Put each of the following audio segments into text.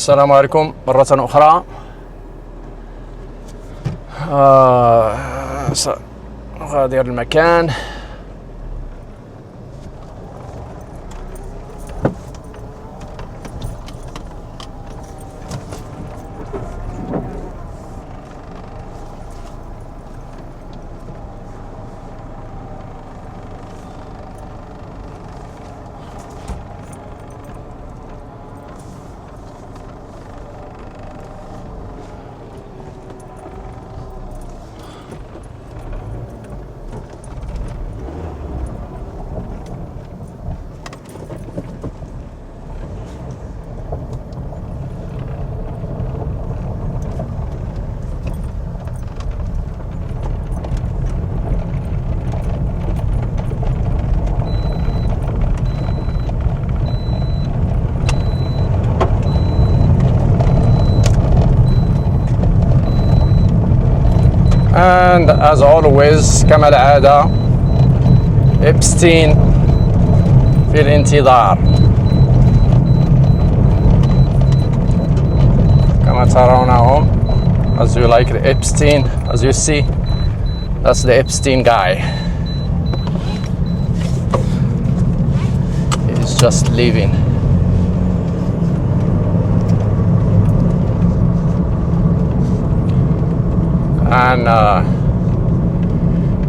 السلام عليكم مرة أخرى. سأغادر المكان. And as always كما العادة Epstein في الانتظار كما ترونهم. As you like the Epstein, as you see, that's the Epstein guy. He's just leaving. أنا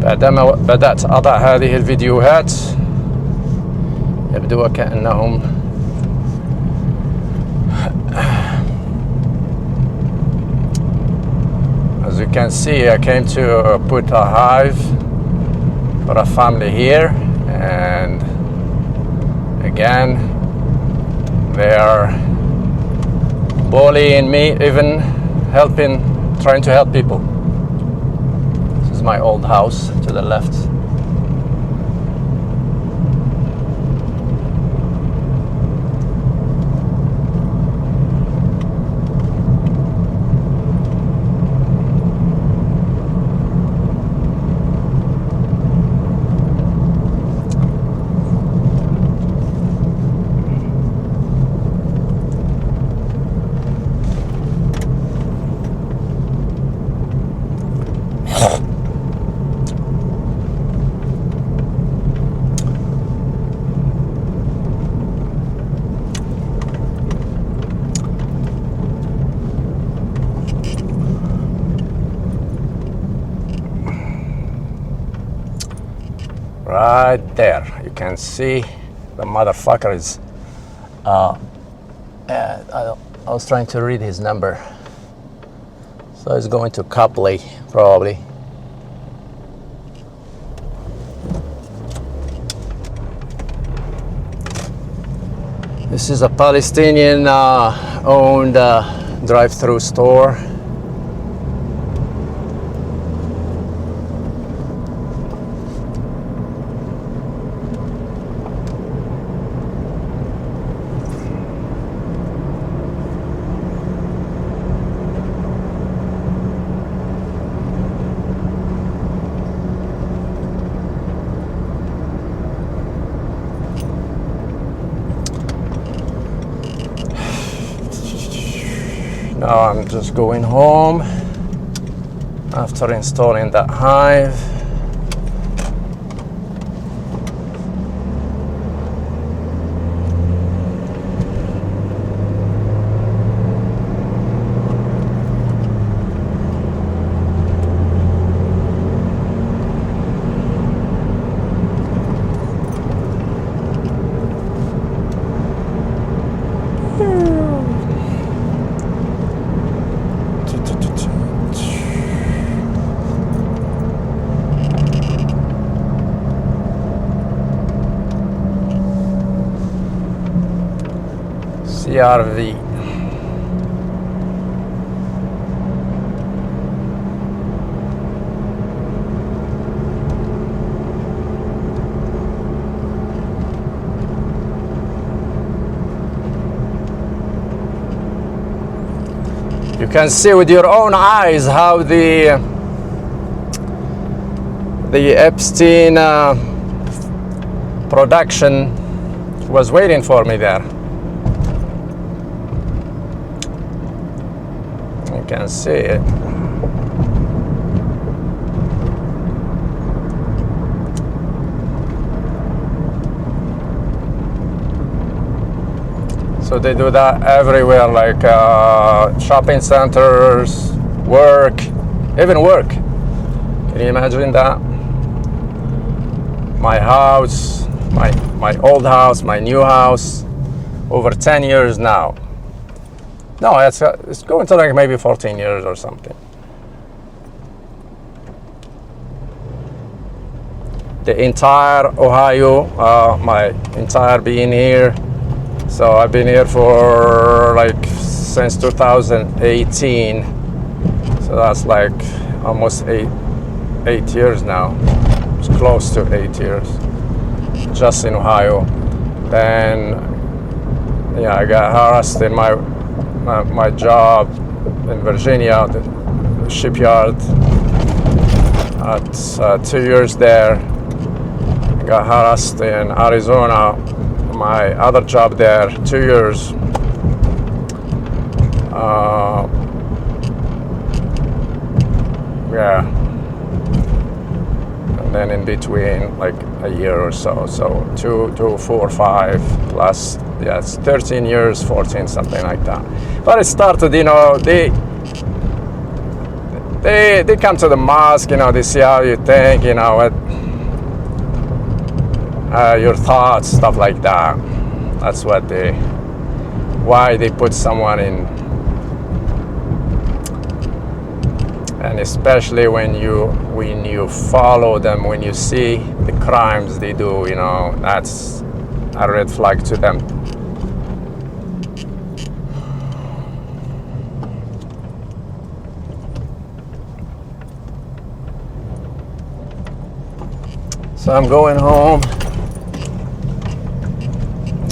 بعدما بدأت أضع هذه الفيديوهات يبدو كأنهم as you can see, I came to put a hive for a family here, and again they are bullying me, even trying to help people. My old house to the left. Right there, you can see the motherfucker is. I was trying to read his number, so he's going to Copley probably. This is a Palestinian owned drive-through store. Now I'm just going home after installing that hive. CRV. You can see with your own eyes how the Epstein production was waiting for me there. You can see it. So they do that everywhere, like shopping centers, work, even work. Can you imagine that? My house, my old house, my new house, over 10 years now. No, it's going to like maybe 14 years or something. The entire Ohio, my entire being here. So I've been here for like since 2018. So that's like almost eight years now. It's close to 8 years, just in Ohio. Then, yeah, I got harassed in my job in Virginia, the shipyard. At 2 years there. I got harassed in Arizona, my other job there, 2 years. Yeah. And then in between, like a year or so. So 2, 4, 5 plus, yeah, it's 13 years, 14, something like that. But it started, you know, they come to the mosque, you know, they see how you think, you know, your thoughts, stuff like that. That's why they put someone in. And especially when you follow them, when you see the crimes they do, you know, that's a red flag to them. So I'm going home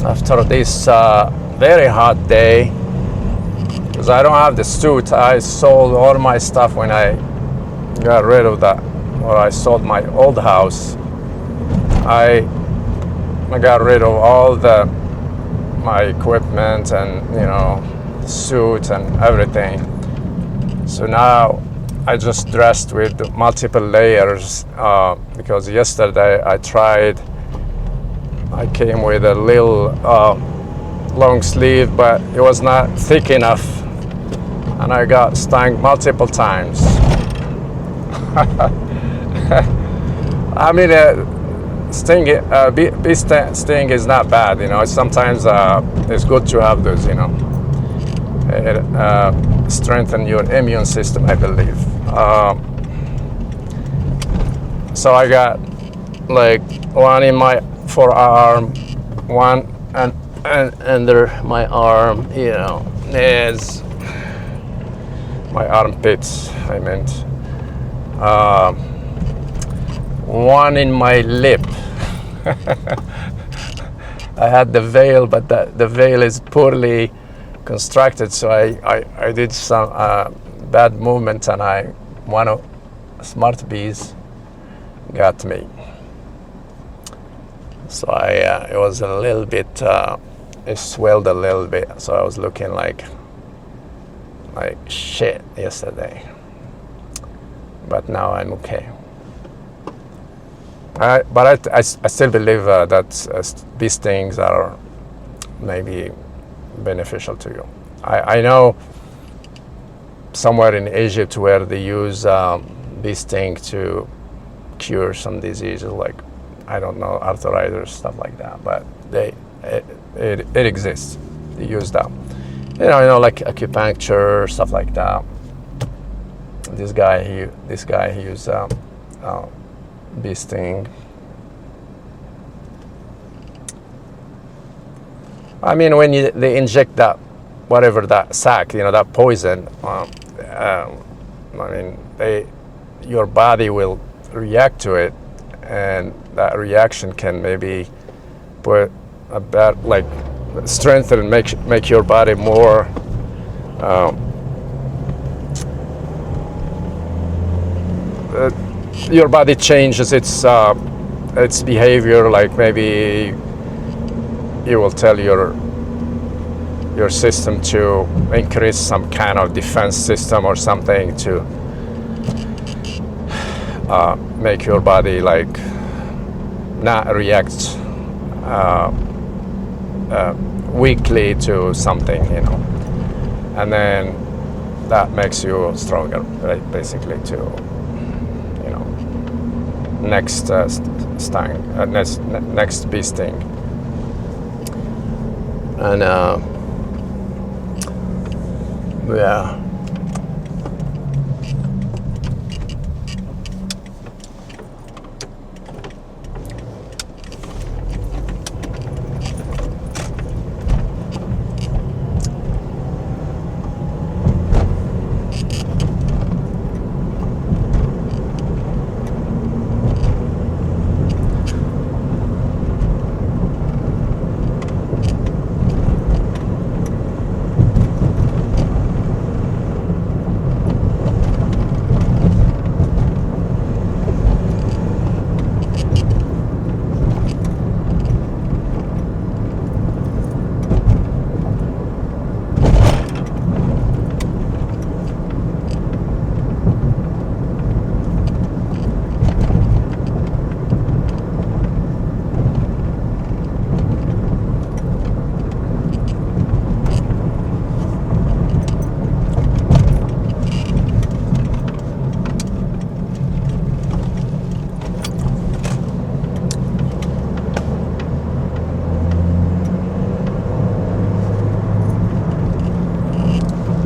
after this very hot day, because I don't have the suit. I sold all my stuff when I got rid of that, or I sold my old house. I got rid of all my equipment and, you know, suit and everything. So now I just dressed with multiple layers, because yesterday I came with a little long sleeve, but it was not thick enough, and I got stung multiple times. I mean, bee sting is not bad, you know. Sometimes it's good to have those, you know. It strengthens your immune system, I believe. So I got like one in my forearm, one and under my arm, you know, is my armpits, I meant. One in my lip. I had the veil, but the veil is poorly constructed, so I did some bad movement, and one of smart bees got me. So it was a little bit, it swelled a little bit, so I was looking like shit yesterday. But now I'm okay. But I still believe that bee stings are maybe beneficial to you. I know somewhere in Egypt where they use bee sting to cure some diseases, like, I don't know, arthritis, stuff like that. But it exists. They use that. You know, like acupuncture, stuff like that. This guy he used bee sting. I mean, when they inject that, whatever that sac, you know, that poison, I mean, your body will react to it, and that reaction can maybe put a bad, like, strengthen and make your body more your body changes its behavior. Like, maybe you will tell your system to increase some kind of defense system or something to make your body like not react weakly to something, you know, and then that makes you stronger, right? Basically, to, you know, next next bee sting. And yeah.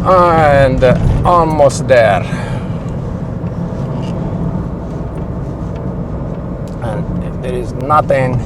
And almost there, and there is nothing